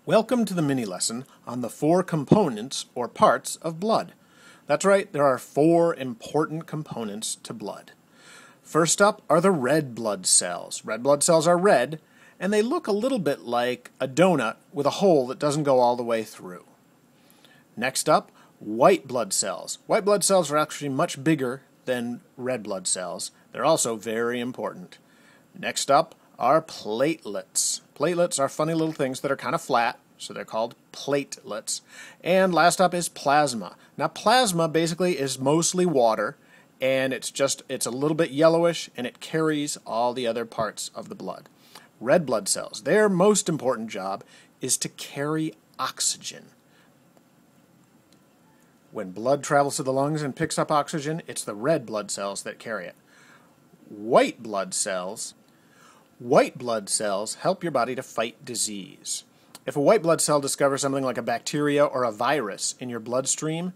Welcome to the mini lesson on the four components or parts of blood. That's right, there are four important components to blood. First up are the red blood cells. Red blood cells are red, and they look a little bit like a donut with a hole that doesn't go all the way through. Next up, white blood cells. White blood cells are actually much bigger than red blood cells. They're also very important. Next up are platelets. Platelets are funny little things that are kind of flat, so they're called platelets. And last up is plasma. Now plasma basically is mostly water, and it's a little bit yellowish, and it carries all the other parts of the blood. Red blood cells, their most important job is to carry oxygen. When blood travels to the lungs and picks up oxygen, it's the red blood cells that carry it. White blood cells help your body to fight disease. If a white blood cell discovers something like a bacteria or a virus in your bloodstream,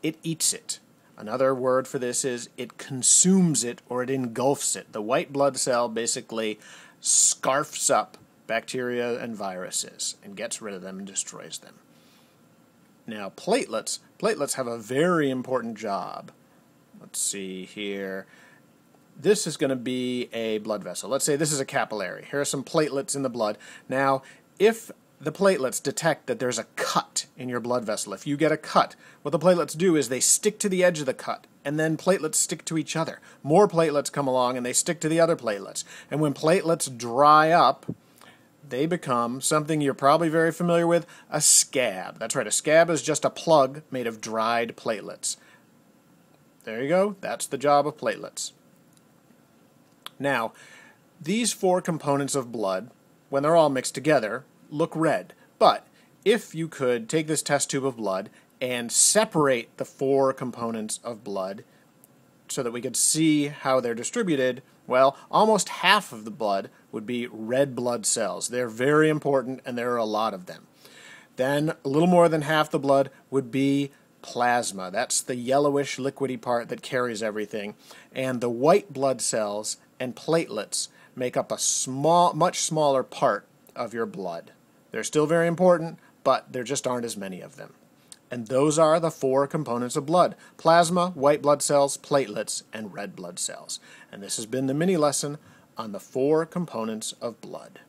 it eats it. Another word for this is it consumes it or it engulfs it. The white blood cell basically scarfs up bacteria and viruses and gets rid of them and destroys them. Now platelets have a very important job. Let's see here. This is going to be a blood vessel. Let's say this is a capillary. Here are some platelets in the blood. Now, if the platelets detect that there's a cut in your blood vessel, if you get a cut, what the platelets do is they stick to the edge of the cut, and then platelets stick to each other. More platelets come along, and they stick to the other platelets. And when platelets dry up, they become something you're probably very familiar with, a scab. That's right, a scab is just a plug made of dried platelets. There you go. That's the job of platelets. Now, these four components of blood, when they're all mixed together, look red. But if you could take this test tube of blood and separate the four components of blood so that we could see how they're distributed, well, almost half of the blood would be red blood cells. They're very important, and there are a lot of them. Then a little more than half the blood would be plasma. That's the yellowish liquidy part that carries everything. And the white blood cells and platelets make up a much smaller part of your blood. They're still very important, but there just aren't as many of them. And those are the four components of blood: plasma, white blood cells, platelets, and red blood cells. And this has been the mini lesson on the four components of blood.